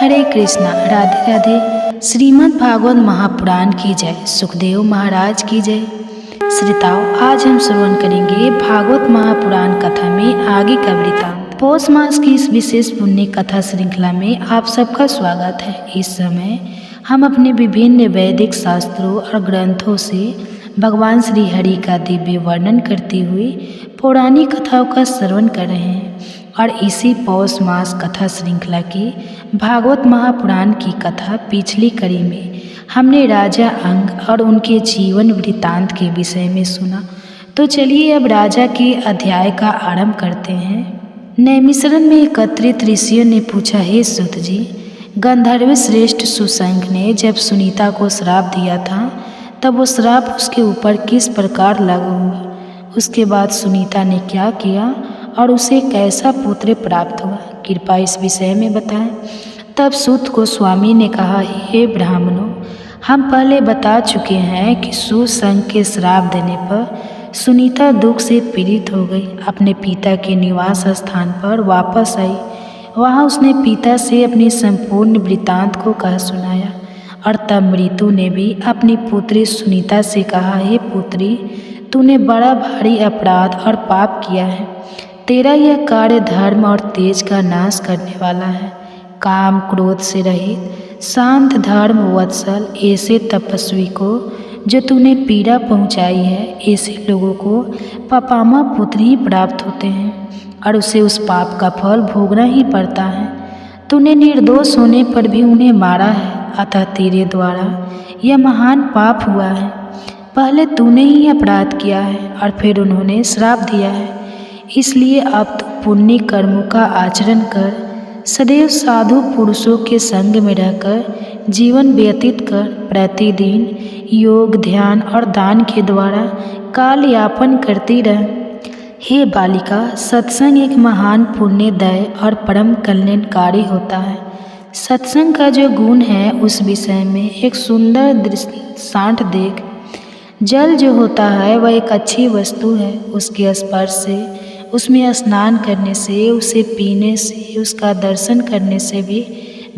हरे कृष्णा, राधे राधे। श्रीमद् भागवत महापुराण की जय, सुखदेव महाराज की जय। श्रोताओं, आज हम श्रवण करेंगे भागवत महापुराण कथा में आगे का वृत्तांत। पौष मास की इस विशेष पुण्य कथा श्रृंखला में आप सबका स्वागत है। इस समय हम अपने विभिन्न वैदिक शास्त्रों और ग्रंथों से भगवान श्री हरि का दिव्य वर्णन करते हुए पौराणिक कथाओं का श्रवण कर रहे हैं और इसी पौष मास कथा श्रृंखला की भागवत महापुराण की कथा पिछली कड़ी में हमने राजा अंग और उनके जीवन वृत्तांत के विषय में सुना। तो चलिए अब राजा के अध्याय का आरंभ करते हैं। नैमिषारण्य में एकत्रित ऋषियों ने पूछा, हे सूत जी, गंधर्व श्रेष्ठ सुशंख ने जब सुनीता को श्राप दिया था तब वो श्राप उसके ऊपर किस प्रकार लागू हुआ? उसके बाद सुनीता ने क्या किया और उसे कैसा पुत्र प्राप्त हुआ? कृपया इस विषय में बताएं। तब सूत को स्वामी ने कहा, हे ब्राह्मणों, हम पहले बता चुके हैं कि सुशंख के श्राप देने पर सुनीता दुख से पीड़ित हो गई। अपने पिता के निवास स्थान पर वापस आई। वहाँ उसने पिता से अपनी संपूर्ण वृत्तांत को कह सुनाया और तब मृत्यु ने भी अपनी पुत्री सुनीता से कहा, हे पुत्री, तूने बड़ा भारी अपराध और पाप किया है। तेरा यह कार्य धर्म और तेज का नाश करने वाला है। काम क्रोध से रहित शांत धर्म वत्सल ऐसे तपस्वी को जो तूने पीड़ा पहुंचाई है, ऐसे लोगों को पापामा पुत्र ही प्राप्त होते हैं और उसे उस पाप का फल भोगना ही पड़ता है। तूने निर्दोष होने पर भी उन्हें मारा है, अतः तेरे द्वारा यह महान पाप हुआ है। पहले तूने ही अपराध किया है और फिर उन्होंने श्राप दिया है। इसलिए अब तू पुण्य कर्मों का आचरण कर, सदैव साधु पुरुषों के संग में रहकर जीवन व्यतीत कर, प्रतिदिन योग ध्यान और दान के द्वारा काल यापन करती रह। हे बालिका, सत्संग एक महान पुण्यदायी और परम कल्याणकारी होता है। सत्संग का जो गुण है उस विषय में एक सुंदर दृष्टांत देख। जल जो होता है वह एक अच्छी वस्तु है। उसके स्पर्श से, उसमें स्नान करने से, उसे पीने से, उसका दर्शन करने से भी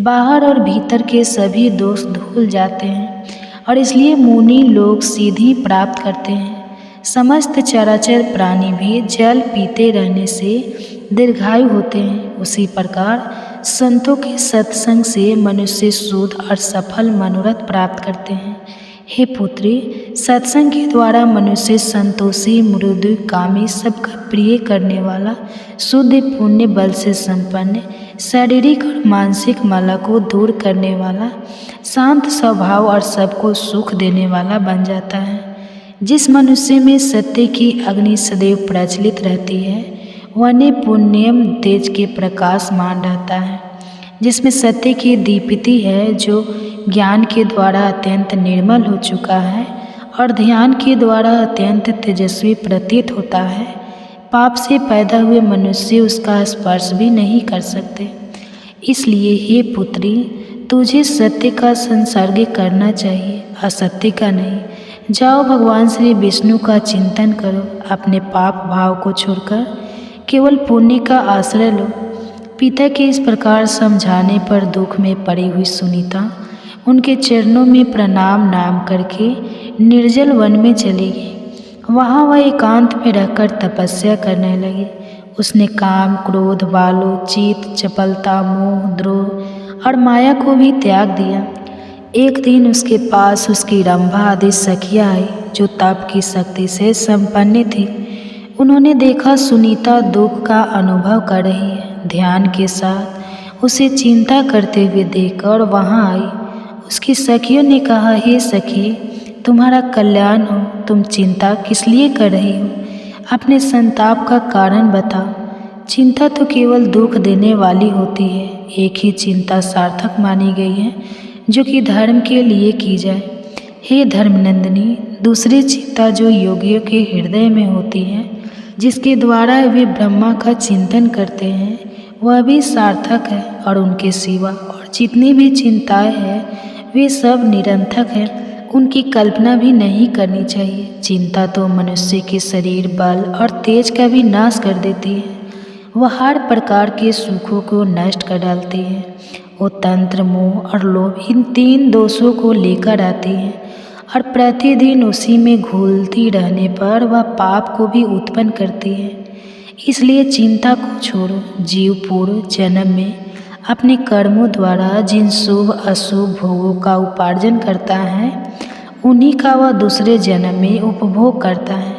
बाहर और भीतर के सभी दोष धुल जाते हैं और इसलिए मुनि लोग सीधी प्राप्त करते हैं। समस्त चराचर प्राणी भी जल पीते रहने से दीर्घायु होते हैं। उसी प्रकार संतों के सत्संग से मनुष्य शुद्ध और सफल मनोरथ प्राप्त करते हैं। हे पुत्री, सत्संग के द्वारा मनुष्य संतोषी, मृदु, कामी, सबका प्रिय करने वाला, शुद्ध पुण्य बल से संपन्न, शारीरिक और मानसिक माला को दूर करने वाला, शांत स्वभाव और सबको सुख देने वाला बन जाता है। जिस मनुष्य में सत्य की अग्नि सदैव प्रज्वलित रहती है वह पुण्यम तेज के प्रकाशमान रहता है। जिसमें सत्य की दीप्ति है, जो ज्ञान के द्वारा अत्यंत निर्मल हो चुका है और ध्यान के द्वारा अत्यंत तेजस्वी प्रतीत होता है, पाप से पैदा हुए मनुष्य उसका स्पर्श भी नहीं कर सकते। इसलिए हे पुत्री, तुझे सत्य का संसर्ग करना चाहिए, असत्य का नहीं। जाओ, भगवान श्री विष्णु का चिंतन करो, अपने पाप भाव को छोड़कर केवल पुण्य का आश्रय लो। पिता के इस प्रकार समझाने पर दुख में पड़ी हुई सुनीता उनके चरणों में प्रणाम नाम करके निर्जल वन में चली गई। वहाँ वह एकांत में रहकर तपस्या करने लगी। उसने काम क्रोध बालो चित चपलता मोह द्रोह और माया को भी त्याग दिया। एक दिन उसके पास उसकी रंभा आदि सखियाँ आई जो तप की शक्ति से संपन्न थी। उन्होंने देखा सुनीता दुख का अनुभव कर रही है। ध्यान के साथ उसे चिंता करते हुए देखकर वहाँ आई। उसकी सखियों ने कहा, हे सखी, तुम्हारा कल्याण हो, तुम चिंता किस लिए कर रही हो? अपने संताप का कारण बताओ। चिंता तो केवल दुख देने वाली होती है। एक ही चिंता सार्थक मानी गई है जो कि धर्म के लिए की जाए। हे धर्मनंदिनी, दूसरी चिंता जो योगियों के हृदय में होती है, जिसके द्वारा वे ब्रह्मा का चिंतन करते हैं, वह भी सार्थक है और उनके सिवा और जितनी भी चिंताएं हैं वे सब निरर्थक हैं। उनकी कल्पना भी नहीं करनी चाहिए। चिंता तो मनुष्य के शरीर बल और तेज का भी नाश कर देती है। वह हर प्रकार के सुखों को नष्ट कर डालती है। वो तंत्र, मोह और लोभ इन 3 दोषों को लेकर आती है और प्रतिदिन उसी में घुलती रहने पर वह पाप को भी उत्पन्न करती है। इसलिए चिंता को छोड़ो। जीव पूर्व जन्म में अपने कर्मों द्वारा जिन शुभ अशुभ भोगों का उपार्जन करता है उन्हीं का वह दूसरे जन्म में उपभोग करता है।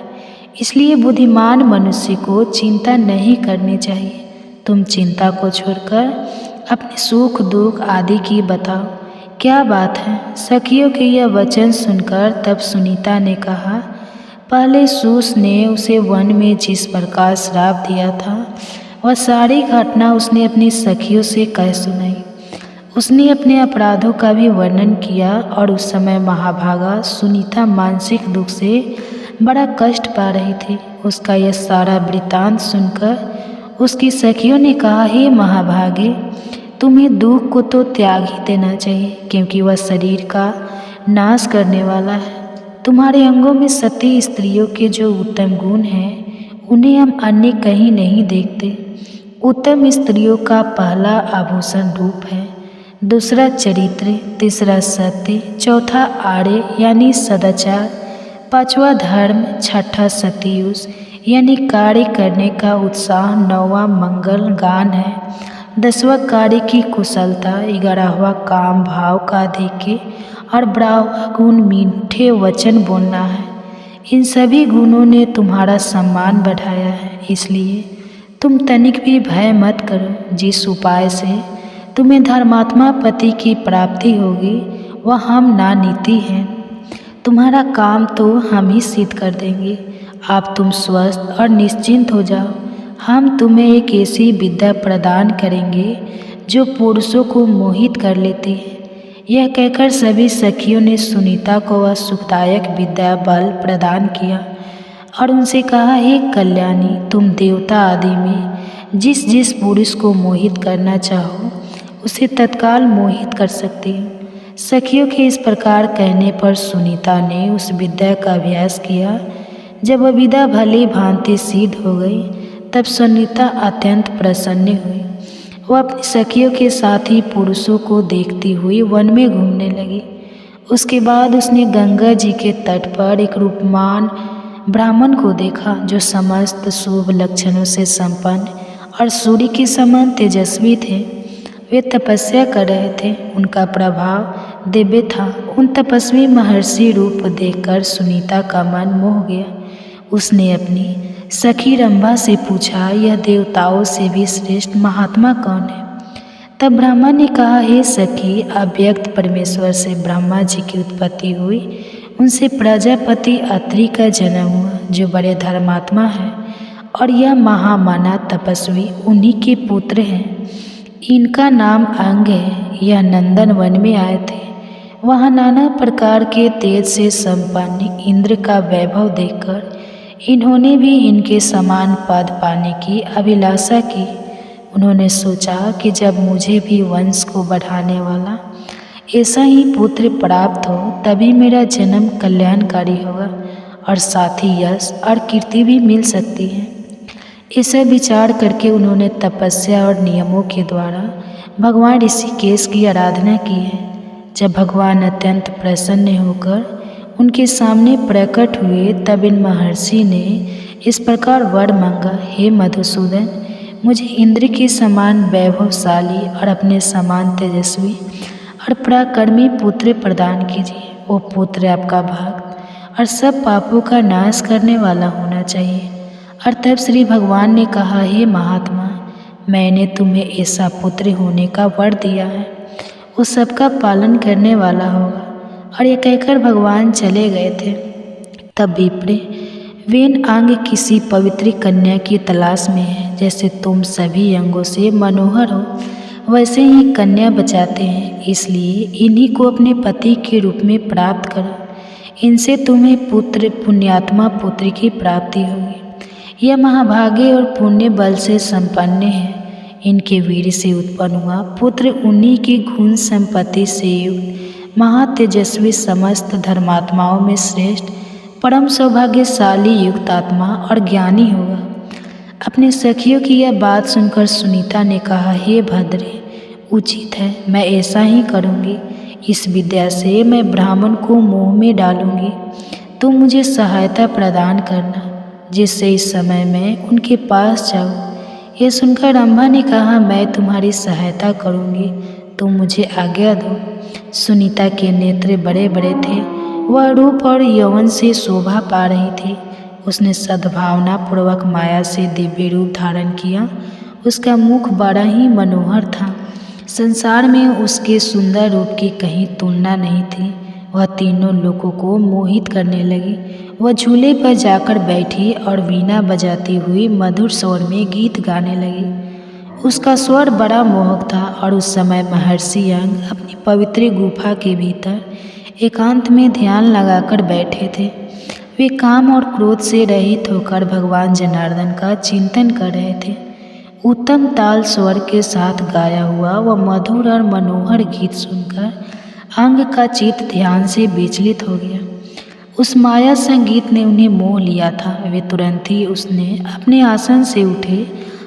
इसलिए बुद्धिमान मनुष्य को चिंता नहीं करनी चाहिए। तुम चिंता को छोड़कर अपने सुख दुख आदि की बताओ। क्या बात है। सखियों के यह वचन सुनकर तब सुनीता ने कहा, पहले सूस ने उसे वन में जिस प्रकार श्राप दिया था वह सारी घटना उसने अपनी सखियों से कह सुनाई। उसने अपने अपराधों का भी वर्णन किया और उस समय महाभागा सुनीता मानसिक दुख से बड़ा कष्ट पा रही थी। उसका यह सारा वृत्तांत सुनकर उसकी सखियों ने कहा, हे महाभागे, तुम्हें दुख को तो त्याग ही देना चाहिए, क्योंकि वह शरीर का नाश करने वाला है। तुम्हारे अंगों में सती स्त्रियों के जो उत्तम गुण हैं उन्हें हम अन्य कहीं नहीं देखते। उत्तम स्त्रियों का पहला आभूषण रूप है, दूसरा चरित्र, तीसरा सत्य, चौथा आर्य यानी सदाचार, पांचवा धर्म, छठा सतयुष यानी कार्य करने का उत्साह, नौवां मंगल गान है, 10वां कार्य की कुशलता, 11वां काम भाव का अधिक्य और 12वां गुण मीठे वचन बोलना है। इन सभी गुणों ने तुम्हारा सम्मान बढ़ाया है। इसलिए तुम तनिक भी भय मत करो। जिस उपाय से तुम्हें धर्मात्मा पति की प्राप्ति होगी वह हम ना नीति हैं। तुम्हारा काम तो हम ही सिद्ध कर देंगे। आप तुम स्वस्थ और निश्चिंत हो जाओ। हम तुम्हें एक ऐसी विद्या प्रदान करेंगे जो पुरुषों को मोहित कर लेती है। यह कहकर सभी सखियों ने सुनीता को वह सुखदायक विद्या बल प्रदान किया और उनसे कहा, हे कल्याणी, तुम देवता आदि में जिस जिस पुरुष को मोहित करना चाहो उसे तत्काल मोहित कर सकती हो। सखियों के इस प्रकार कहने पर सुनीता ने उस विद्या का अभ्यास किया। जब वह विद्या भली भांति सिद्ध हो गई तब सुनीता अत्यंत प्रसन्न हुई। वह अपनी सखियों के साथ ही पुरुषों को देखती हुई वन में घूमने लगी। उसके बाद उसने गंगा जी के तट पर एक रूपमान ब्राह्मण को देखा जो समस्त शुभ लक्षणों से संपन्न और सूर्य के समान तेजस्वी थे। वे तपस्या कर रहे थे। उनका प्रभाव दिव्य था। उन तपस्वी महर्षि रूप देखकर सुनीता का मन मोह गया। उसने अपनी सखी रंभा से पूछा, यह देवताओं से भी श्रेष्ठ महात्मा कौन है? तब ब्रह्मा ने कहा, हे सखी, अव्यक्त परमेश्वर से ब्रह्मा जी की उत्पत्ति हुई। उनसे प्रजापति अत्रि का जन्म हुआ जो बड़े धर्मात्मा है और यह महामाना तपस्वी उन्हीं के पुत्र हैं। इनका नाम अंग है। यह नंदन वन में आए थे। वहाँ नाना प्रकार के तेज से संपन्न इंद्र का वैभव देखकर इन्होंने भी इनके समान पद पाने की अभिलाषा की। उन्होंने सोचा कि जब मुझे भी वंश को बढ़ाने वाला ऐसा ही पुत्र प्राप्त हो तभी मेरा जन्म कल्याणकारी होगा और साथ ही यश और कीर्ति भी मिल सकती है। ऐसा विचार करके उन्होंने तपस्या और नियमों के द्वारा भगवान ऋषिकेश की आराधना की है। जब भगवान अत्यंत प्रसन्न होकर उनके सामने प्रकट हुए तब इन महर्षि ने इस प्रकार वर मांगा, हे मधुसूदन, मुझे इंद्र के समान वैभवशाली और अपने समान तेजस्वी और पराक्रमी पुत्र प्रदान कीजिए। वो पुत्र आपका भक्त और सब पापों का नाश करने वाला होना चाहिए। और तब श्री भगवान ने कहा, हे महात्मा, मैंने तुम्हें ऐसा पुत्र होने का वर दिया है। वो सबका पालन करने वाला होगा। और ये कहकर भगवान चले गए थे। तब विप्र वेन अंग किसी पवित्र कन्या की तलाश में है। जैसे तुम सभी अंगों से मनोहर हो वैसे ही कन्या बचाते हैं। इसलिए इन्हीं को अपने पति के रूप में प्राप्त करो। इनसे तुम्हें पुत्र पुण्यात्मा पुत्र की प्राप्ति होगी। यह महाभागे और पुण्य बल से संपन्न है। इनके वीर से उत्पन्न हुआ पुत्र उन्हीं की गुण संपत्ति से युक्त महातेजस्वी समस्त धर्मात्माओं में श्रेष्ठ परम सौभाग्यशाली युक्त आत्मा और ज्ञानी होगा। अपने सखियों की यह बात सुनकर सुनीता ने कहा, हे भद्रे, उचित है, मैं ऐसा ही करूँगी। इस विद्या से मैं ब्राह्मण को मोह में डालूँगी। तुम मुझे सहायता प्रदान करना, जिससे इस समय मैं उनके पास जाऊँ। यह सुनकर रंभा ने कहा, मैं तुम्हारी सहायता करूँगी, तुम मुझे आज्ञा दो। सुनीता के नेत्र बड़े बड़े थे, वह रूप और यौवन से शोभा पा रही थी। उसने सद्भावना पूर्वक माया से दिव्य रूप धारण किया। उसका मुख बड़ा ही मनोहर था। संसार में उसके सुंदर रूप की कहीं तुलना नहीं थी। वह तीनों लोगों को मोहित करने लगी। वह झूले पर जाकर बैठी और वीणा बजाती हुई मधुर स्वर में गीत गाने लगी। उसका स्वर बड़ा मोहक था और उस समय महर्षि अंग अपनी पवित्र गुफा के भीतर एकांत में ध्यान लगाकर बैठे थे। वे काम और क्रोध से रहित होकर भगवान जनार्दन का चिंतन कर रहे थे। उत्तम ताल स्वर के साथ गाया हुआ वह मधुर और मनोहर गीत सुनकर अंग का चित्त ध्यान से विचलित हो गया। उस माया संगीत ने उन्हें मोह लिया था। वे तुरंत ही उसने अपने आसन से उठे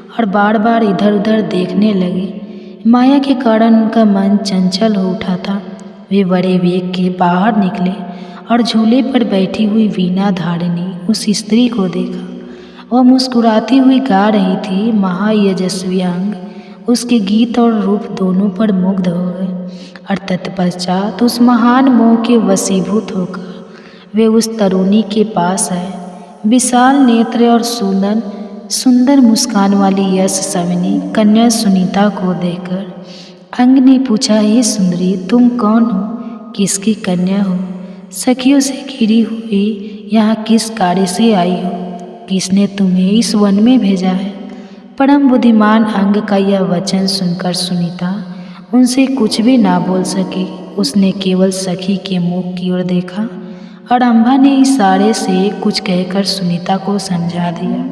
और बार बार इधर उधर देखने लगे। माया के कारण उनका मन चंचल हो उठा था। वे बड़े वेग के बाहर निकले और झूले पर बैठी हुई वीणा धारिणी उस स्त्री को देखा। वह मुस्कुराती हुई गा रही थी। महायशस्वी अंग उसके गीत और रूप दोनों पर मुग्ध हो गए और तत्पश्चात उस महान मोह के वशीभूत होकर वे उस तरुणी के पास आए। विशाल नेत्र और सुंदर मुस्कान वाली यशस्विनी कन्या सुनीता को देखकर अंग ने पूछा, हे सुंदरी, तुम कौन हो? किसकी कन्या हो? सखियों से घिरी हुई यहाँ किस कार्य से आई हो? किसने तुम्हें इस वन में भेजा है? परम बुद्धिमान अंग का यह वचन सुनकर सुनीता उनसे कुछ भी ना बोल सकी। उसने केवल सखी के मुख की ओर देखा और रंभा ने इशारे से कुछ कहकर सुनीता को समझा दिया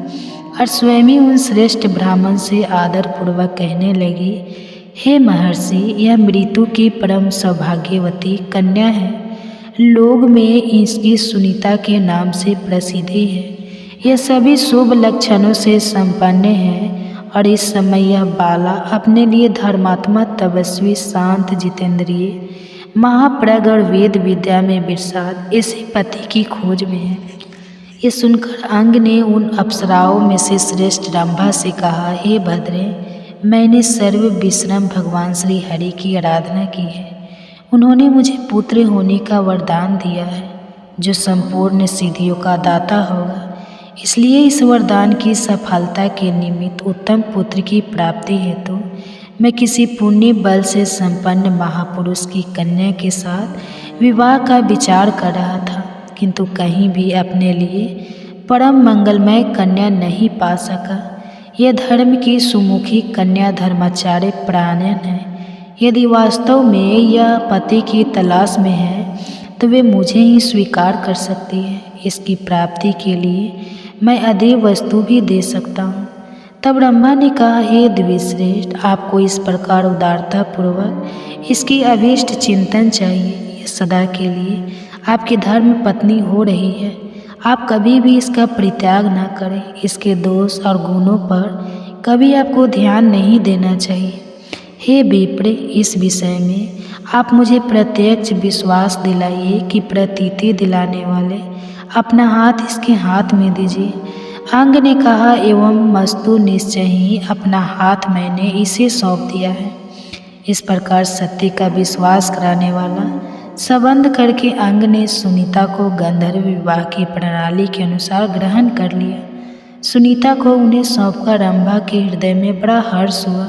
और स्वयं ही उन श्रेष्ठ ब्राह्मण से आदरपूर्वक कहने लगी, हे महर्षि, यह मृत्यु की परम सौभाग्यवती कन्या है। लोग में इसकी सुनीता के नाम से प्रसिद्धि है। यह सभी शुभ लक्षणों से संपन्न है और इस समय यह बाला अपने लिए धर्मात्मा, तपस्वी, शांत, जितेंद्रिय, महाप्रज्ञ और वेद विद्या में विरसाद ऐसे पति की खोज में है। ये सुनकर अंग ने उन अप्सराओं में से श्रेष्ठ रंभा से कहा, हे भद्रे, मैंने सर्व विश्रम भगवान श्री हरि की आराधना की है। उन्होंने मुझे पुत्र होने का वरदान दिया है, जो संपूर्ण सिद्धियों का दाता होगा। इसलिए इस वरदान की सफलता के निमित्त उत्तम पुत्र की प्राप्ति हेतु मैं किसी पुण्य बल से संपन्न महापुरुष की कन्या के साथ विवाह का विचार कर रहा था, किंतु कहीं भी अपने लिए परम मंगलमय कन्या नहीं पा सका। यह धर्म की सुमुखी कन्या धर्माचार्य प्राणयन है। यदि वास्तव में यह पति की तलाश में है तो वे मुझे ही स्वीकार कर सकती है। इसकी प्राप्ति के लिए मैं अदेय वस्तु भी दे सकता हूँ। तब रंभा ने कहा, हे द्विश्रेष्ठ, आपको इस प्रकार उदारता पूर्वक इसकी अभीष्ट चिंतन चाहिए। यह सदा के लिए आपकी धर्म पत्नी हो रही है। आप कभी भी इसका परित्याग न करें। इसके दोष और गुणों पर कभी आपको ध्यान नहीं देना चाहिए। हे विप्र, इस विषय में आप मुझे प्रत्यक्ष विश्वास दिलाइए कि प्रतीति दिलाने वाले अपना हाथ इसके हाथ में दीजिए। अंग ने कहा, एवं मस्तु, निश्चय ही अपना हाथ मैंने इसे सौंप दिया है। इस प्रकार सत्य का विश्वास कराने वाला संबंध करके अंग ने सुनीता को गंधर्व विवाह की प्रणाली के अनुसार ग्रहण कर लिया। सुनीता को उन्हें सौंपकर रंभा के हृदय में बड़ा हर्ष हुआ।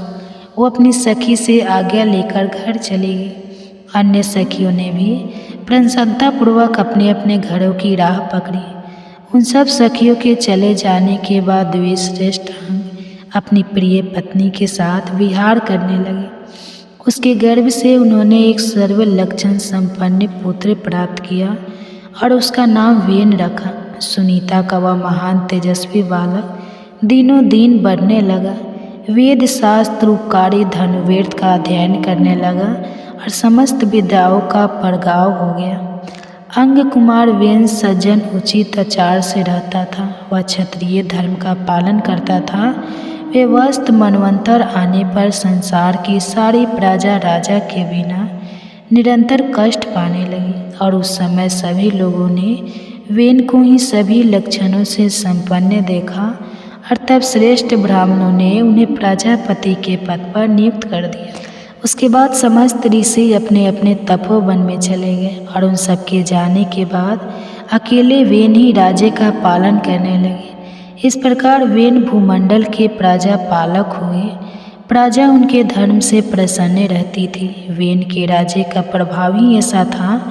वो अपनी सखी से आज्ञा लेकर घर चली गई। अन्य सखियों ने भी प्रसन्नतापूर्वक अपने अपने घरों की राह पकड़ी। उन सब सखियों के चले जाने के बाद वे श्रेष्ठ अंग अपनी प्रिय पत्नी के साथ विहार करने लगे। उसके गर्भ से उन्होंने एक सर्व लक्षण संपन्न पुत्र प्राप्त किया और उसका नाम वेन रखा। सुनीता का वह महान तेजस्वी बालक दिनों दिन बढ़ने लगा। वेद शास्त्र, उपकारी, धनुर्वेद का अध्ययन करने लगा और समस्त विद्याओं का परगाव हो गया। अंग कुमार वेन सज्जन उचित आचार से रहता था। वह क्षत्रिय धर्म का पालन करता था। वे वस्त मनवंतर आने पर संसार की सारी प्रजा राजा के बिना निरंतर कष्ट पाने लगी और उस समय सभी लोगों ने वेन को ही सभी लक्षणों से संपन्न देखा और तब श्रेष्ठ ब्राह्मणों ने उन्हें प्रजापति के पद पर नियुक्त कर दिया। उसके बाद समस्त ऋषि अपने अपने तपोवन में चले गए और उन सबके जाने के बाद अकेले वेन ही राज्य का पालन करने लगे। इस प्रकार वेन भूमंडल के प्रजा पालक हुए। प्रजा उनके धर्म से प्रसन्न रहती थी। वेन के राज्य का प्रभाव ही ऐसा था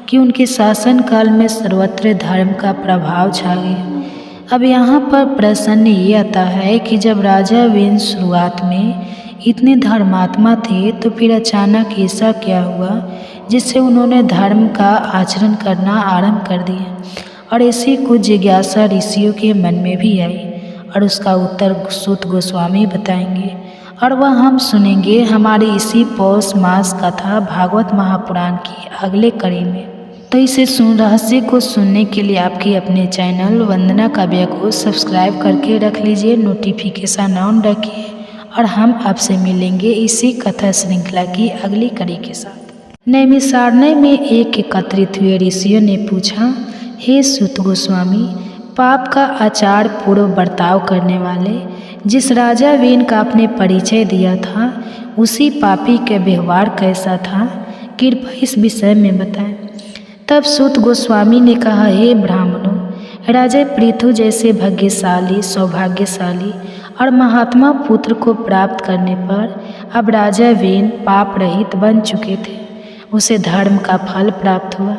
कि उनके शासन काल में सर्वत्र धर्म का प्रभाव छा गया। अब यहाँ पर प्रश्न ये आता है कि जब राजा वेन शुरुआत में इतने धर्मात्मा थे तो फिर अचानक ऐसा क्या हुआ जिससे उन्होंने धर्म का आचरण करना आरंभ कर दिया। और ऐसी कुछ जिज्ञासा ऋषियों के मन में भी आई और उसका उत्तर सूत गोस्वामी बताएंगे और वह हम सुनेंगे हमारी इसी पौष मास कथा भागवत महापुराण की अगले कड़ी में। तो इसे रहस्य को सुनने के लिए आपके अपने चैनल वंदना काव्य को सब्सक्राइब करके रख लीजिए, नोटिफिकेशन ऑन रखिए और हम आपसे मिलेंगे इसी कथा श्रृंखला की अगली कड़ी के साथ। नैमिषारण्य में एकत्रित हुए ऋषियों ने पूछा, हे सूत गोस्वामी, पाप का आचार पूर्व बर्ताव करने वाले जिस राजा वेन का आपने परिचय दिया था उसी पापी का व्यवहार कैसा था, कृपया इस विषय में बताएं। तब सूत गोस्वामी ने कहा, हे ब्राह्मणों, राजा पृथु जैसे भाग्यशाली, सौभाग्यशाली और महात्मा पुत्र को प्राप्त करने पर अब राजा वेन पाप रहित बन चुके थे। उसे धर्म का फल प्राप्त हुआ।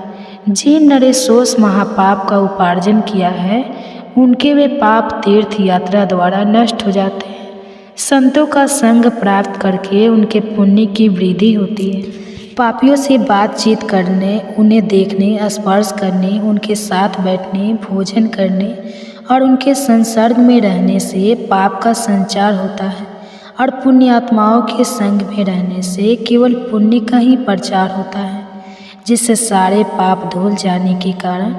जिन नरेशों महापाप का उपार्जन किया है उनके वे पाप तीर्थ यात्रा द्वारा नष्ट हो जाते हैं। संतों का संग प्राप्त करके उनके पुण्य की वृद्धि होती है। पापियों से बातचीत करने, उन्हें देखने, स्पर्श करने, उनके साथ बैठने, भोजन करने और उनके संसर्ग में रहने से पाप का संचार होता है और पुण्य आत्माओं के संग में रहने से केवल पुण्य का ही प्रचार होता है, जिससे सारे पाप धुल जाने के कारण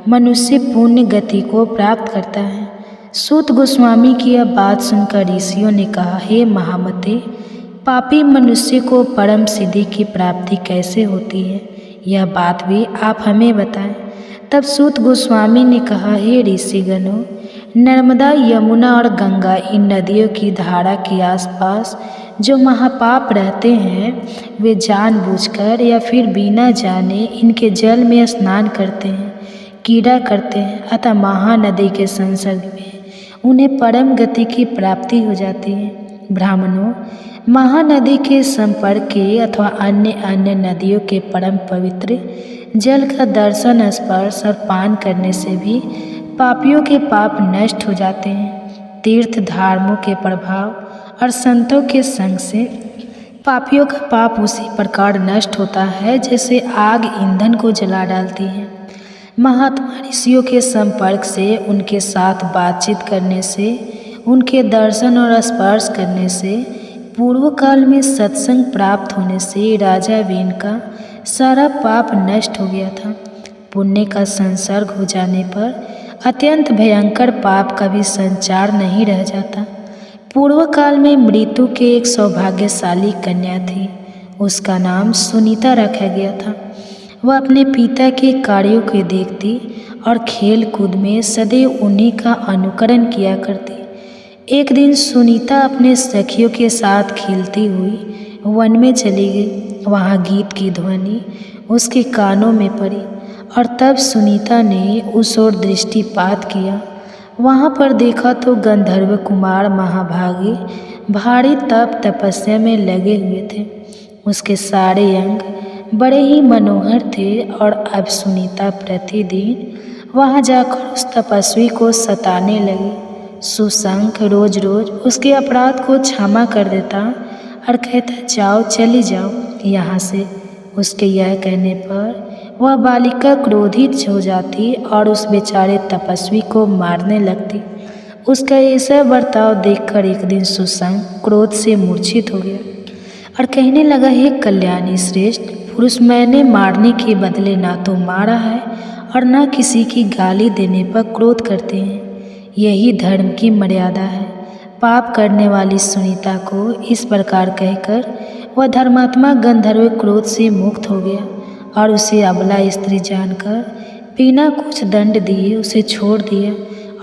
मनुष्य पुण्य गति को प्राप्त करता है। सूत गोस्वामी की यह बात सुनकर ऋषियों ने कहा, हे महामते, पापी मनुष्य को परम सिद्धि की प्राप्ति कैसे होती है, यह बात भी आप हमें बताएं। तब सूत गोस्वामी ने कहा, हे ऋषिगणों, नर्मदा, यमुना और गंगा इन नदियों की धारा के आसपास जो महापाप रहते हैं वे जानबूझकर या फिर बिना जाने इनके जल में स्नान करते हैं, कीड़ा करते हैं, अतः महानदी के संसर्ग में उन्हें परम गति की प्राप्ति हो जाती है। ब्राह्मणों, महानदी के संपर्क के अथवा अन्य नदियों के परम पवित्र जल का दर्शन, स्पर्श और पान करने से भी पापियों के पाप नष्ट हो जाते हैं। तीर्थ धार्मों के प्रभाव और संतों के संग से पापियों का पाप उसी प्रकार नष्ट होता है जैसे आग ईंधन को जला डालती है। महात्मा ऋषियों के संपर्क से, उनके साथ बातचीत करने से, उनके दर्शन और स्पर्श करने से, पूर्व काल में सत्संग प्राप्त होने से राजा वेन का सारा पाप नष्ट हो गया था। पुण्य का संसर्ग हो जाने पर अत्यंत भयंकर पाप का भी संचार नहीं रह जाता। पूर्व काल में मृत्यु के एक सौभाग्यशाली कन्या थी। उसका नाम सुनीता रखा गया था। वह अपने पिता के कार्यों को देखती और खेल कूद में सदैव उन्हीं का अनुकरण किया करती। एक दिन सुनीता अपने सखियों के साथ खेलती हुई वन में चली गई। वहाँ गीत की ध्वनि उसके कानों में पड़ी और तब सुनीता ने उस ओर दृष्टिपात किया। वहाँ पर देखा तो गंधर्व कुमार महाभागी भारी तप तपस्या में लगे हुए थे। उसके सारे अंग बड़े ही मनोहर थे और अब सुनीता प्रतिदिन वहाँ जाकर उस तपस्वी को सताने लगी। सुशंख रोज रोज उसके अपराध को क्षमा कर देता और कहता, जाओ, चली जाओ यहाँ से। उसके यह कहने पर वह बालिका क्रोधित हो जाती और उस बेचारे तपस्वी को मारने लगती। उसका ऐसा बर्ताव देखकर एक दिन सुशंख क्रोध से मूर्छित हो गया और कहने लगा, हे कल्याणी श्रेष्ठ पुरुष, मैंने मारने के बदले ना तो मारा है और ना किसी की गाली देने पर क्रोध करते हैं। यही धर्म की मर्यादा है। पाप करने वाली सुनीता को इस प्रकार कहकर वह धर्मात्मा गंधर्व क्रोध से मुक्त हो गया और उसे अबला स्त्री जानकर बिना कुछ दंड दिए उसे छोड़ दिया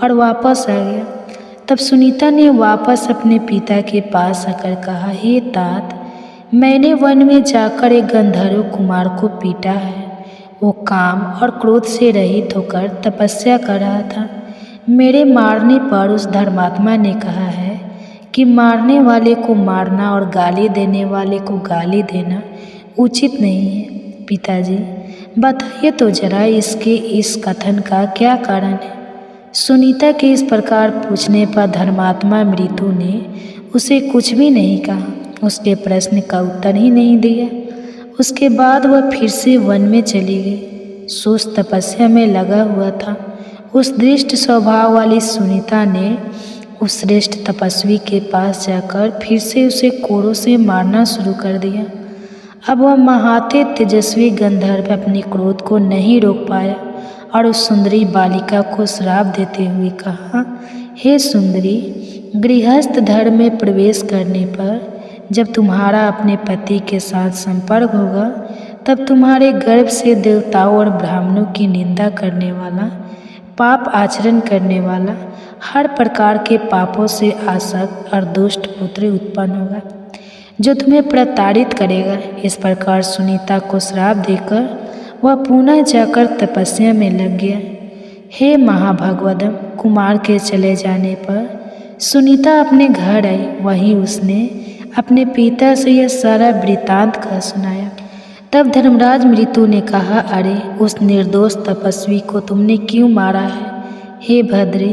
और वापस आ गया। तब सुनीता ने वापस अपने पिता के पास आकर कहा, हे तात, मैंने वन में जाकर एक गंधर्व कुमार को पीटा है। वो काम और क्रोध से रहित होकर तपस्या कर रहा था। मेरे मारने पर उस धर्मात्मा ने कहा है कि मारने वाले को मारना और गाली देने वाले को गाली देना उचित नहीं है। पिताजी, बताइए तो जरा इसके इस कथन का क्या कारण है। सुनीता के इस प्रकार पूछने पर धर्मात्मा मृत्यु ने उसे कुछ भी नहीं कहा, उसके प्रश्न का उत्तर ही नहीं दिया। उसके बाद वह फिर से वन में चली गई। सुस्त तपस्या में लगा हुआ था। उस दृष्ट स्वभाव वाली सुनीता ने उस श्रेष्ठ तपस्वी के पास जाकर फिर से उसे कोड़ों से मारना शुरू कर दिया। अब वह महाते तेजस्वी गंधर्व अपने क्रोध को नहीं रोक पाया और उस सुंदरी बालिका को श्राप देते हुए कहा, हे सुंदरी, गृहस्थ धर्म में प्रवेश करने पर जब तुम्हारा अपने पति के साथ संपर्क होगा तब तुम्हारे गर्भ से देवताओं और ब्राह्मणों की निंदा करने वाला, पाप आचरण करने वाला, हर प्रकार के पापों से आसक्त और दुष्ट पुत्र उत्पन्न होगा जो तुम्हें प्रताड़ित करेगा। इस प्रकार सुनीता को श्राप देकर वह पुनः जाकर तपस्या में लग गया। हे महाभागवतम, कुमार के चले जाने पर सुनीता अपने घर आई। वहीं उसने अपने पिता से यह सारा वृत्तांत कह सुनाया। तब धर्मराज मृत्यु ने कहा, अरे उस निर्दोष तपस्वी को तुमने क्यों मारा है? हे भद्रे,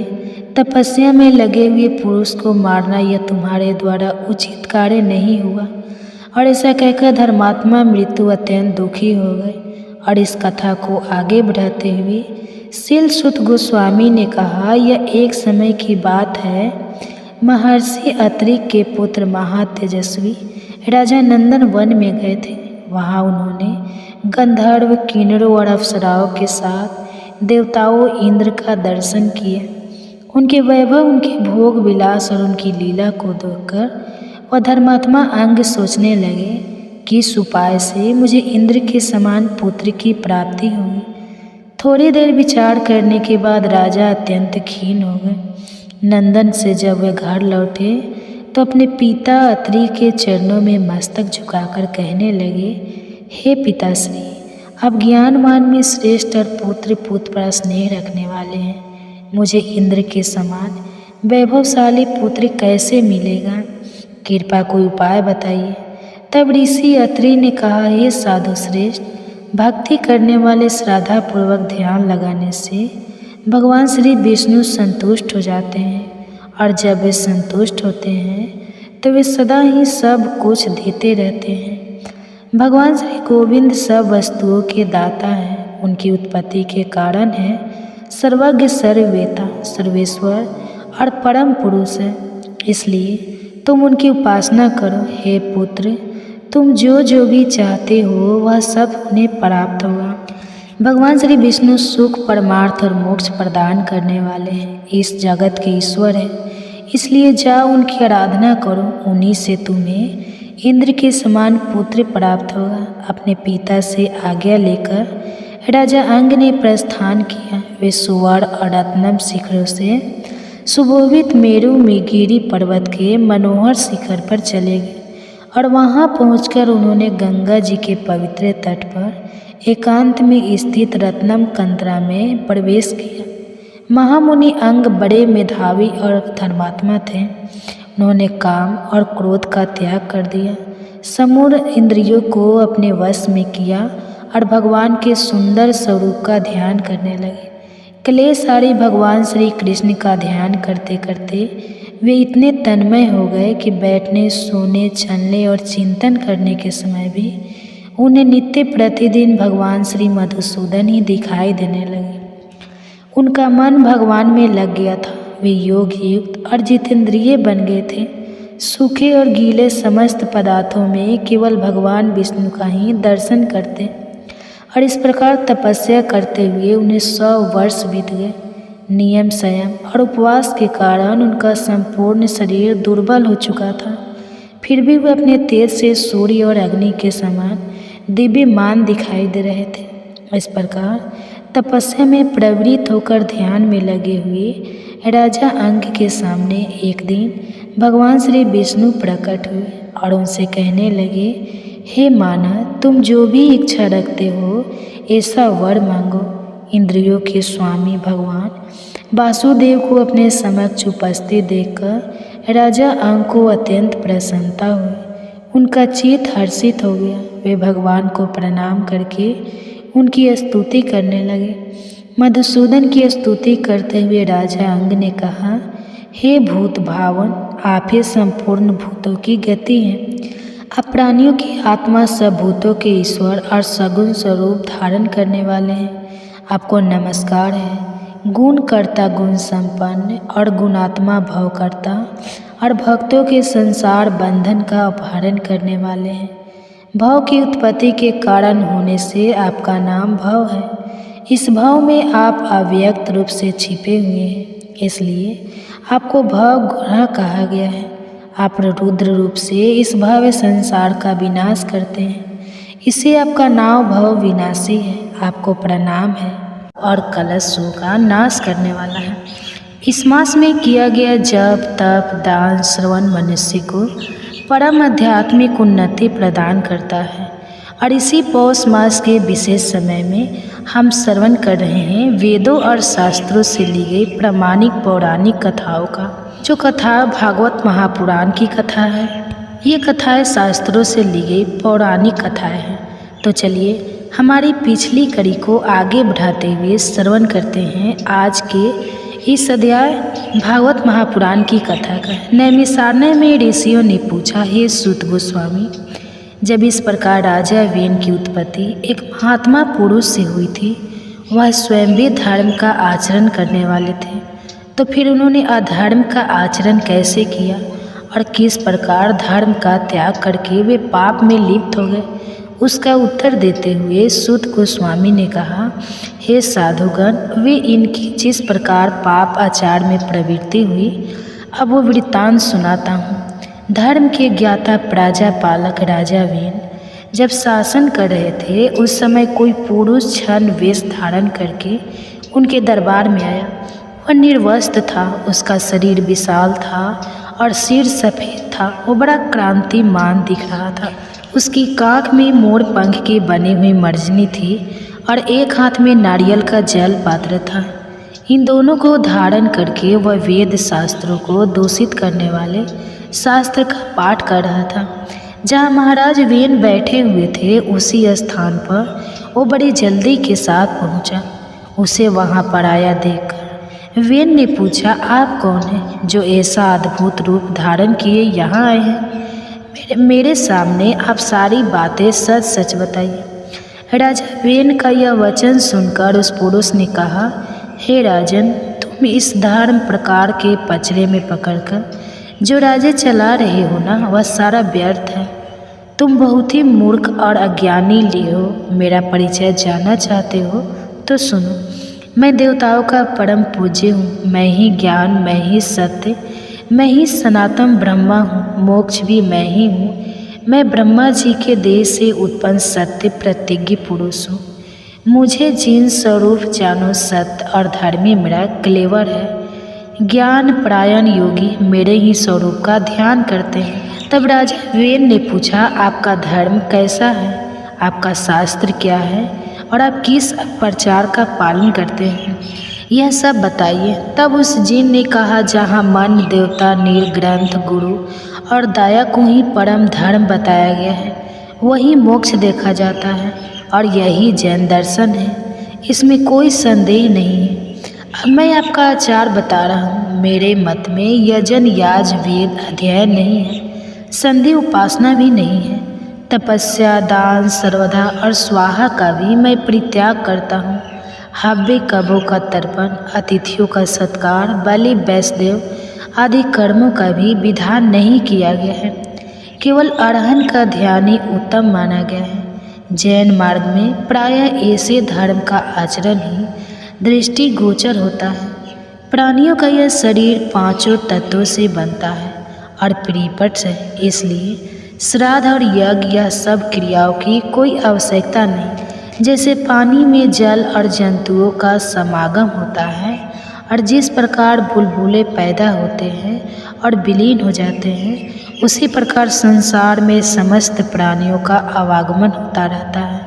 तपस्या में लगे हुए पुरुष को मारना यह तुम्हारे द्वारा उचित कार्य नहीं हुआ। और ऐसा कहकर धर्मात्मा मृत्यु अत्यंत दुखी हो गए और इस कथा को आगे बढ़ाते हुए शीलसुत गोस्वामी ने कहा, यह एक समय की बात है। महर्षि अत्रि के पुत्र महातेजस्वी राजा नंदन वन में गए थे। वहाँ उन्होंने गंधर्व, किन्नरों और अप्सराओं के साथ देवताओं इंद्र का दर्शन किया। उनके वैभव, उनके भोग विलास और उनकी लीला को देखकर वह धर्मात्मा अंग सोचने लगे कि इस उपाय से मुझे इंद्र के समान पुत्र की प्राप्ति होगी। थोड़ी देर विचार करने के बाद राजा अत्यंत खीन हो गए। नंदन से जब वे घर लौटे तो अपने पिता अत्रि के चरणों में मस्तक झुकाकर कहने लगे, हे पिताश्री, आप ज्ञानवान में श्रेष्ठ और पुत्र पर स्नेह रखने वाले हैं। मुझे इंद्र के समान वैभवशाली पुत्र कैसे मिलेगा? कृपा कोई उपाय बताइए। तब ऋषि अत्रि ने कहा, हे साधु श्रेष्ठ, भक्ति करने वाले श्रद्धापूर्वक ध्यान लगाने से भगवान श्री विष्णु संतुष्ट हो जाते हैं और जब वे संतुष्ट होते हैं तो वे सदा ही सब कुछ देते रहते हैं। भगवान श्री गोविंद सब वस्तुओं के दाता हैं। उनकी उत्पत्ति के कारण है सर्वज्ञ, सर्ववेता, सर्वेश्वर और परम पुरुष है। इसलिए तुम उनकी उपासना करो। हे पुत्र, तुम जो भी चाहते हो वह सब उन्हें प्राप्त होगा। भगवान श्री विष्णु सुख, परमार्थ और मोक्ष प्रदान करने वाले हैं। इस जगत के ईश्वर हैं। इसलिए जाओ उनकी आराधना करो। उन्हीं से तुम्हें इंद्र के समान पुत्र प्राप्त होगा। अपने पिता से आज्ञा लेकर राजा अंग ने प्रस्थान किया। वे सुवर्ण और रत्नम शिखरों से सुशोभित मेरु में गिरी पर्वत के मनोहर शिखर पर चले गए और वहां पहुंचकर उन्होंने गंगा जी के पवित्र तट पर एकांत में स्थित रत्नम कंतरा में प्रवेश किया। महामुनि अंग बड़े मेधावी और धर्मात्मा थे। उन्होंने काम और क्रोध का त्याग कर दिया, समूढ़ इंद्रियों को अपने वश में किया और भगवान के सुंदर स्वरूप का ध्यान करने लगे। कलेशारी भगवान श्री कृष्ण का ध्यान करते करते वे इतने तन्मय हो गए कि बैठने, सोने, चलने और चिंतन करने के समय भी उन्हें नित्य प्रतिदिन भगवान श्री मधुसूदन ही दिखाई देने लगे। उनका मन भगवान में लग गया था। वे योग युक्त और जितेंद्रिय बन गए थे। सूखे और गीले समस्त पदार्थों में केवल भगवान विष्णु का ही दर्शन करते और इस प्रकार तपस्या करते हुए उन्हें 100 वर्ष बीत गए। नियम संयम और उपवास के कारण उनका संपूर्ण शरीर दुर्बल हो चुका था। फिर भी वे अपने तेज से सूर्य और अग्नि के समान दिव्यमान दिखाई दे रहे थे। इस प्रकार तपस्या में प्रवृत्त होकर ध्यान में लगे हुए राजा अंग के सामने एक दिन भगवान श्री विष्णु प्रकट हुए और उनसे कहने लगे, हे मानव, तुम जो भी इच्छा रखते हो ऐसा वर मांगो। इंद्रियों के स्वामी भगवान वासुदेव को अपने समक्ष उपस्थित देखकर राजा अंग को अत्यंत प्रसन्नता हुई। उनका चित्त हर्षित हो गया। वे भगवान को प्रणाम करके उनकी स्तुति करने लगे। मधुसूदन की स्तुति करते हुए राजा अंग ने कहा, हे भूत भावन, आप ही संपूर्ण भूतों की गति हैं। आप प्राणियों की आत्मा, सब भूतों के ईश्वर और सगुण स्वरूप धारण करने वाले हैं। आपको नमस्कार है। गुण कर्ता, गुण संपन्न और गुणात्मा भवकर्ता और भक्तों के संसार बंधन का अपहरण करने वाले हैं। भव की उत्पत्ति के कारण होने से आपका नाम भव है। इस भव में आप अव्यक्त रूप से छिपे हुए हैं, इसलिए आपको भव गुहा कहा गया है। आप रुद्र रूप से इस भव्य संसार का विनाश करते हैं, इससे आपका नाम भव विनाशी है। आपको प्रणाम है और कलशों का नाश करने वाला है। इस मास में किया गया जप, तप, दान, श्रवण मनुष्य को परम आध्यात्मिक उन्नति प्रदान करता है। और इसी पौष मास के विशेष समय में हम श्रवण कर रहे हैं वेदों और शास्त्रों से ली गई प्रामाणिक पौराणिक कथाओं का। जो कथा भागवत महापुराण की कथा है, ये कथाएं शास्त्रों से ली गई पौराणिक कथाएं हैं। तो चलिए हमारी पिछली कड़ी को आगे बढ़ाते हुए श्रवण करते हैं आज के इस अध्याय भागवत महापुराण की कथा का। नैमिषारण्य में ऋषियों ने पूछा, हे सूत गोस्वामी, जब इस प्रकार राजा वेन की उत्पत्ति एक महात्मा पुरुष से हुई थी, वह स्वयं भी धर्म का आचरण करने वाले थे, तो फिर उन्होंने अधर्म का आचरण कैसे किया और किस प्रकार धर्म का त्याग करके वे पाप में लिप्त हो गए? उसका उत्तर देते हुए सूत गोस्वामी ने कहा, हे साधुगण, वे इनकी जिस प्रकार पाप आचार में प्रवृत्ति हुई, अब वो वृत्तांत सुनाता हूँ। धर्म के ज्ञाता प्रजा पालक राजा वेन जब शासन कर रहे थे, उस समय कोई पुरुष छद्म वेश धारण करके उनके दरबार में आया। वह निर्वस्त्र था, उसका शरीर विशाल था और सिर सफ़ेद था। वो बड़ा क्रांतिमान दिख रहा था। उसकी काख में मोर पंख की बनी हुई मर्जनी थी और एक हाथ में नारियल का जल पात्र था। इन दोनों को धारण करके वह वेद शास्त्रों को दूषित करने वाले शास्त्र का पाठ कर रहा था। जहाँ महाराज वेन बैठे हुए थे, उसी स्थान पर वो बड़ी जल्दी के साथ पहुँचा। उसे वहाँ पर आया देखकर वेन ने पूछा, आप कौन हैं जो ऐसा अद्भुत रूप धारण किए यहाँ आए हैं? मेरे सामने आप सारी बातें सच सच बताइए। राजा वेन का यह वचन सुनकर उस पुरुष ने कहा, हे राजन, तुम इस धर्म प्रकार के पचड़े में पकड़कर जो राज्य चला रहे हो ना, वह सारा व्यर्थ है। तुम बहुत ही मूर्ख और अज्ञानी हो। मेरा परिचय जानना चाहते हो तो सुनो। मैं देवताओं का परम पूज्य हूँ। मैं ही ज्ञान, मैं ही सत्य, मैं ही सनातन ब्रह्मा हूँ। मोक्ष भी मैं ही हूँ। मैं ब्रह्मा जी के देह से उत्पन्न सत्य प्रतिज्ञ पुरुष हूँ। मुझे जिन स्वरूप जानो सत्य और धर्मी मेरा क्लेवर है। ज्ञान परायण योगी मेरे ही स्वरूप का ध्यान करते हैं। तब राजा वेन ने पूछा, आपका धर्म कैसा है? आपका शास्त्र क्या है? और आप किस प्रचार का पालन करते हैं? यह सब बताइए। तब उस जिन ने कहा, जहाँ मन, देवता, नील ग्रंथ, गुरु और दया को ही परम धर्म बताया गया है, वही मोक्ष देखा जाता है और यही जैन दर्शन है। इसमें कोई संदेह नहीं है। अब मैं आपका आचार बता रहा हूँ। मेरे मत में यजन, याज, वेद अध्ययन नहीं है, संधि उपासना भी नहीं है। तपस्या, दान, सर्वधा और स्वाहा का भी मैं परित्याग करता हूँ। हव्य, कबों का तर्पण, अतिथियों का सत्कार, बलि, वैष्णदेव आदि कर्मों का भी विधान नहीं किया गया है। केवल अरहन का ध्यान ही उत्तम माना गया है। जैन मार्ग में प्रायः ऐसे धर्म का आचरण ही दृष्टि गोचर होता है। प्राणियों का यह शरीर 5 तत्वों से बनता है और परिपट है, इसलिए श्राद्ध और यज्ञ या सब क्रियाओं की कोई आवश्यकता नहीं। जैसे पानी में जल और जंतुओं का समागम होता है और जिस प्रकार बुलबुले पैदा होते हैं और विलीन हो जाते हैं, उसी प्रकार संसार में समस्त प्राणियों का आवागमन होता रहता है।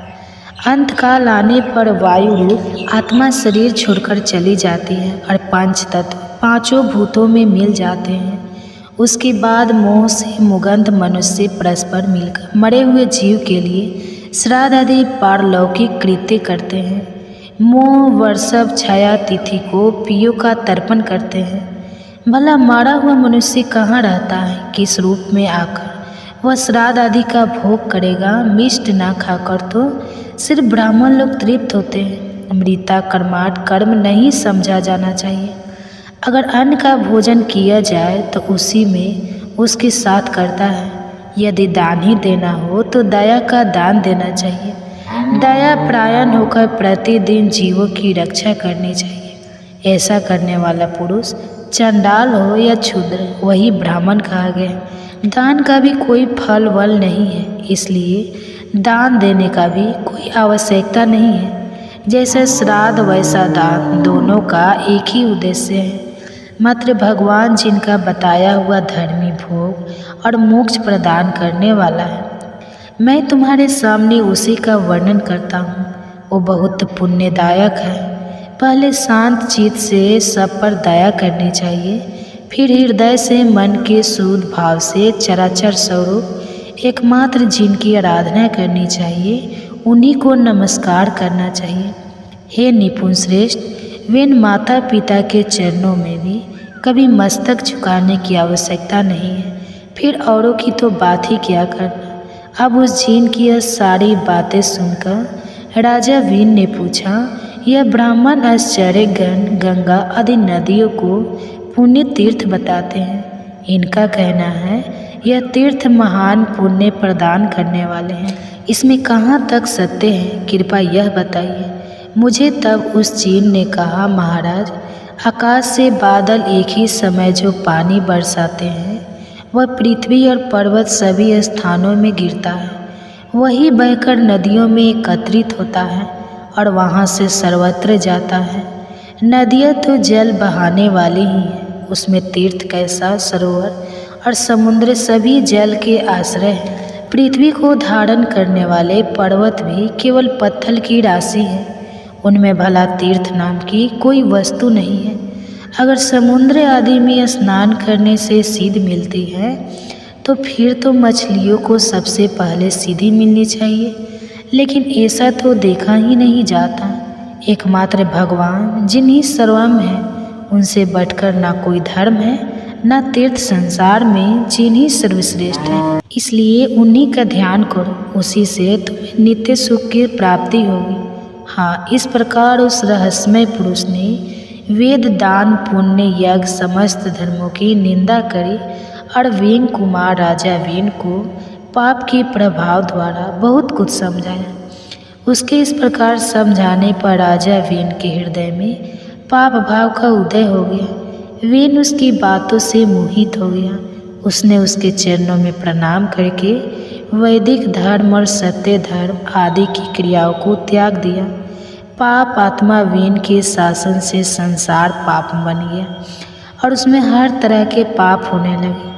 अंत काल आने पर वायु रूप आत्मा शरीर छोड़कर चली जाती है और 5 तत्व 5 भूतों में मिल जाते हैं। उसके बाद मोह से मुगंध मनुष्य परस्पर मिलकर मरे हुए जीव के लिए श्राद्ध आदि पारलौकिक कृत्य करते हैं। मोह वर्षभ छाया तिथि को पियों का तर्पण करते हैं। भला मारा हुआ मनुष्य कहाँ रहता है, किस रूप में आकर वह श्राद्ध आदि का भोग करेगा। मिष्ट ना खाकर तो सिर्फ ब्राह्मण लोग तृप्त होते हैं। मृता कर्माट कर्म नहीं समझा जाना चाहिए। अगर अन्न का भोजन किया जाए तो उसी में उसके साथ करता है। यदि दान ही देना हो तो दया का दान देना चाहिए। दया प्रायण होकर प्रतिदिन जीवों की रक्षा करनी चाहिए। ऐसा करने वाला पुरुष चंडाल हो या क्षुद्र, वही ब्राह्मण कहा गया। दान का भी कोई फल वल नहीं है, इसलिए दान देने का भी कोई आवश्यकता नहीं है। जैसे श्राद्ध वैसा दान, दोनों का एक ही उद्देश्य है। मात्र भगवान जिनका बताया हुआ धर्मी भोग और मोक्ष प्रदान करने वाला है, मैं तुम्हारे सामने उसी का वर्णन करता हूँ। वो बहुत पुण्यदायक है। पहले शांत चित्त से सब पर दया करनी चाहिए, फिर हृदय से मन के शुद्ध भाव से चराचर स्वरूप एकमात्र जिनकी आराधना करनी चाहिए, उन्हीं को नमस्कार करना चाहिए। हे निपुण श्रेष्ठ, वेन माता पिता के चरणों में भी कभी मस्तक झुकाने की आवश्यकता नहीं है, फिर औरों की तो बात ही क्या करना। अब उस जीन की यह सारी बातें सुनकर राजा वीन ने पूछा, यह ब्राह्मण आश्चर्य गंगा आदि नदियों को पुण्य तीर्थ बताते हैं। इनका कहना है यह तीर्थ महान पुण्य प्रदान करने वाले हैं। इसमें कहाँ तक सत्य है, कृपया यह बताइए मुझे। तब उस जीन ने कहा, महाराज, आकाश से बादल एक ही समय जो पानी बरसाते हैं, वह पृथ्वी और पर्वत सभी स्थानों में गिरता है। वही बहकर नदियों में एकत्रित होता है और वहाँ से सर्वत्र जाता है। नदियाँ तो जल बहाने वाली ही हैं, उसमें तीर्थ कैसा, सरोवर और समुद्र सभी जल के आश्रय हैं। पृथ्वी को धारण करने वाले पर्वत भी केवल पत्थर की राशि है, उनमें भला तीर्थ नाम की कोई वस्तु नहीं है। अगर समुद्र आदि में स्नान करने से सिद्ध मिलती है तो फिर तो मछलियों को सबसे पहले सिद्धि मिलनी चाहिए, लेकिन ऐसा तो देखा ही नहीं जाता। एकमात्र भगवान जिन्हीं सर्वम है, उनसे बढ़कर ना कोई धर्म है, ना तीर्थ संसार में जिन्हीं सर्वश्रेष्ठ है। इसलिए उन्हीं का ध्यान करो, उसी से तुम्हें नित्य सुख की प्राप्ति होगी। हाँ, इस प्रकार उस रहस्यमय पुरुष ने वेद, दान, पुण्य, यज्ञ समस्त धर्मों की निंदा करी और वेन कुमार राजा वेन को पाप के प्रभाव द्वारा बहुत कुछ समझाया। उसके इस प्रकार समझाने पर राजा वेन के हृदय में पाप भाव का उदय हो गया। वेन उसकी बातों से मोहित हो गया। उसने उसके चरणों में प्रणाम करके वैदिक धर्म और सत्य धर्म आदि की क्रियाओं को त्याग दिया। पाप आत्मा वेन के शासन से संसार पाप बन गया और उसमें हर तरह के पाप होने लगे।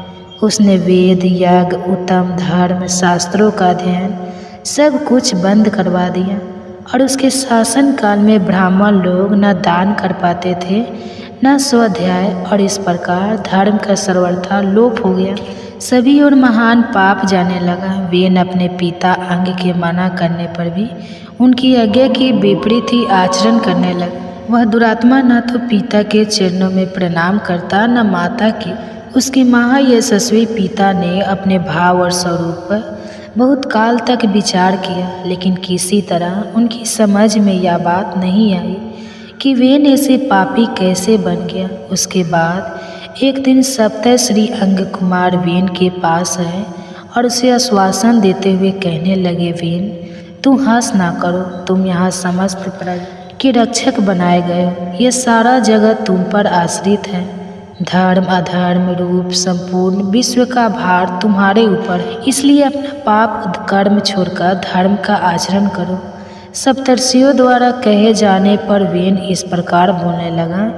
उसने वेद, यज्ञ, उत्तम धर्म, शास्त्रों का अध्ययन सब कुछ बंद करवा दिया और उसके शासन काल में ब्राह्मण लोग न दान कर पाते थे न स्वाध्याय, और इस प्रकार धर्म का सर्वथा लोप हो गया। सभी और महान पाप जाने लगा। वेन अपने पिता अंग के मना करने पर भी उनकी आज्ञा के विपरीत ही आचरण करने लगा। वह दुरात्मा न तो पिता के चरणों में प्रणाम करता न माता के। उसके महायशस्वी पिता ने अपने भाव और स्वरूप पर बहुत काल तक विचार किया, लेकिन किसी तरह उनकी समझ में यह बात नहीं आई कि वेन ऐसे पापी कैसे बन गया। उसके बाद एक दिन सप्तः श्री अंग कुमार वेन के पास आए और उसे आश्वासन देते हुए कहने लगे, वेन, तुम हंस ना करो। तुम यहाँ समस्त प्रजा के रक्षक बनाए गए हो। यह सारा जगत तुम पर आश्रित है। धर्म अधर्म रूप संपूर्ण विश्व का भार तुम्हारे ऊपर है। इसलिए अपना पाप कर्म छोड़कर धर्म का आचरण करो। सप्तर्षियों द्वारा कहे जाने पर वेन इस प्रकार बोलने लगा,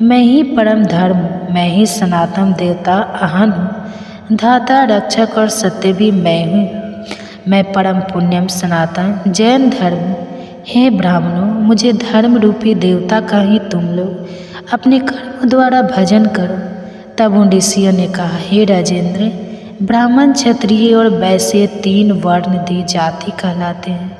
मैं ही परम धर्म हूँ, मैं ही सनातन देवता अहन हूँ, धाता रक्षक और सत्य भी मैं हूँ। मैं परम पुण्यम सनातन जैन धर्म हूँ। हे ब्राह्मणों, मुझे धर्म रूपी देवता का ही तुम लोग अपने कर्म द्वारा भजन करो। तब उन ऋषियों ने कहा, हे राजेंद्र, ब्राह्मण क्षत्रिय और वैश्य 3 वर्ण दी जाति कहलाते हैं।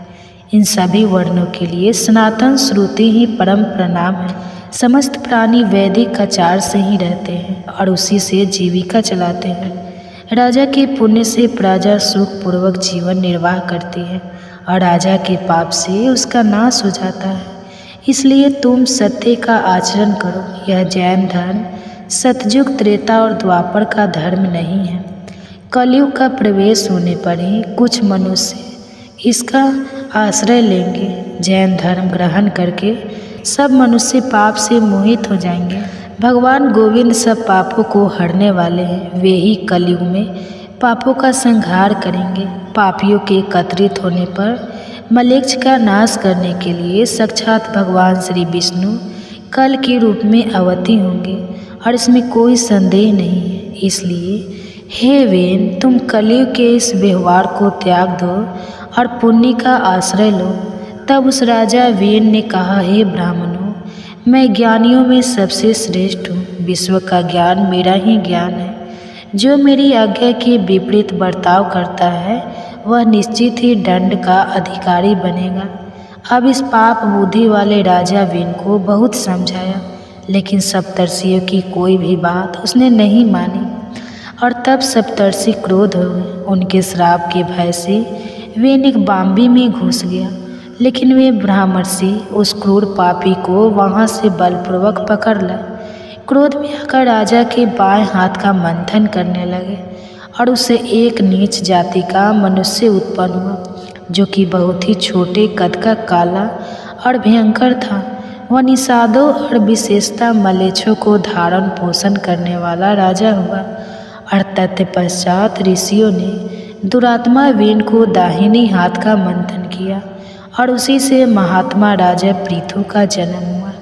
इन सभी वर्णों के लिए सनातन श्रुति ही परम प्रणाम है। समस्त प्राणी वैदिक आचार से ही रहते हैं और उसी से जीविका चलाते हैं। राजा के पुण्य से प्रजा सुखपूर्वक जीवन निर्वाह करती है और राजा के पाप से उसका नाश हो जाता है। इसलिए तुम सत्य का आचरण करो। यह जैन धर्म सतयुग त्रेता और द्वापर का धर्म नहीं है। कलयुग का प्रवेश होने पर ही कुछ मनुष्य इसका आश्रय लेंगे। जैन धर्म ग्रहण करके सब मनुष्य पाप से मोहित हो जाएंगे। भगवान गोविंद सब पापों को हरने वाले हैं। वे ही कलयुग में पापों का संहार करेंगे। पापियों के एकत्रित होने पर मलेच्छ का नाश करने के लिए साक्षात भगवान श्री विष्णु कल के रूप में अवतीर्ण होंगे और इसमें कोई संदेह नहीं है। इसलिए हे वेन, तुम कलयुग के इस व्यवहार को त्याग दो और पुण्य का आश्रय लो। तब उस राजा वेन ने कहा, हे ब्राह्मणों, मैं ज्ञानियों में सबसे श्रेष्ठ हूँ। विश्व का ज्ञान मेरा ही ज्ञान है। जो मेरी आज्ञा के विपरीत बर्ताव करता है वह निश्चित ही दंड का अधिकारी बनेगा। अब इस पाप बुद्धि वाले राजा वेन को बहुत समझाया, लेकिन सप्तर्षियों की कोई भी बात उसने नहीं मानी और तब सप्तर्षि क्रोध हो गए। उनके श्राप के भय से वेन एक बाम्बी में घुस गया, लेकिन वे ब्राह्मर्षि उस क्रूर पापी को वहाँ से बलपूर्वक पकड़ लाए। क्रोध में आकर राजा के बाएं हाथ का मंथन करने लगे और उससे एक नीच जाति का मनुष्य उत्पन्न हुआ, जो कि बहुत ही छोटे कद का, काला और भयंकर था। वह निषादों और विशेषता मलेच्छों को धारण पोषण करने वाला राजा हुआ। और तत्पश्चात ऋषियों ने दुरात्मा वेन को दाहिनी हाथ का मंथन किया और उसी से महात्मा राजा पृथु का जन्म हुआ,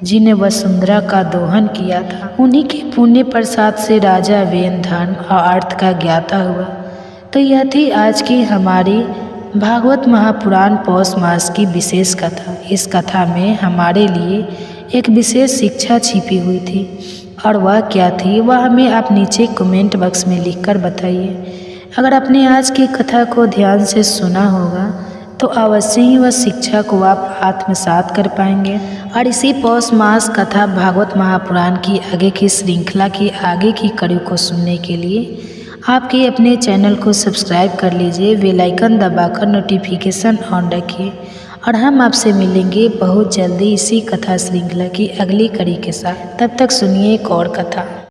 जिन्हें वसुंधरा का दोहन किया था। उन्हीं के पुण्य प्रसाद से राजा वेन धर्म और अर्थ का ज्ञाता हुआ। तो यह थी आज की हमारी भागवत महापुराण पौष मास की विशेष कथा। इस कथा में हमारे लिए एक विशेष शिक्षा छिपी हुई थी, और वह क्या थी वह हमें आप नीचे कमेंट बॉक्स में लिखकर बताइए। अगर आपने आज की कथा को ध्यान से सुना होगा तो अवश्य ही वह शिक्षा को आप आत्मसात कर पाएंगे। और इसी पौष मास कथा भागवत महापुराण की आगे की श्रृंखला की आगे की कड़ी को सुनने के लिए आपके अपने चैनल को सब्सक्राइब कर लीजिए, बेल आइकन दबाकर नोटिफिकेशन ऑन रखिए। और हम आपसे मिलेंगे बहुत जल्दी इसी कथा श्रृंखला की अगली कड़ी के साथ। तब तक सुनिए एक और कथा।